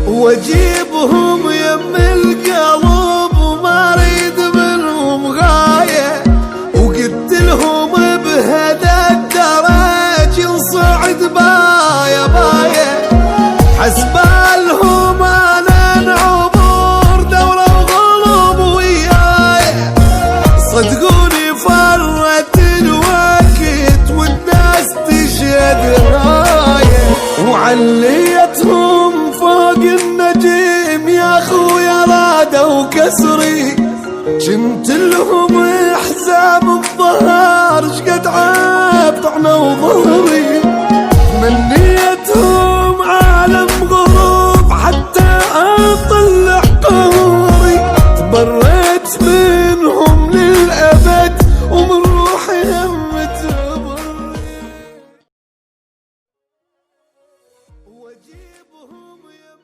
واجيبهم يم القلب وما اريد منهم غاية، وقلت لهم بهذا الدرج نصعد بايا بايا، حسبالهم انا نعبر دولة وغلب وياي. صدقوني فرت الوقت والناس تشهد راية، وعليتهم فوق النجيم يا خويا رادوا كسري. جنت لهم حزام الظهر شقد عاب طعنا وظهري، منيتهم عالم غروب حتى اطلع قهري. تبريت منهم للابد ومن روحي همت بري، واجيبهم يم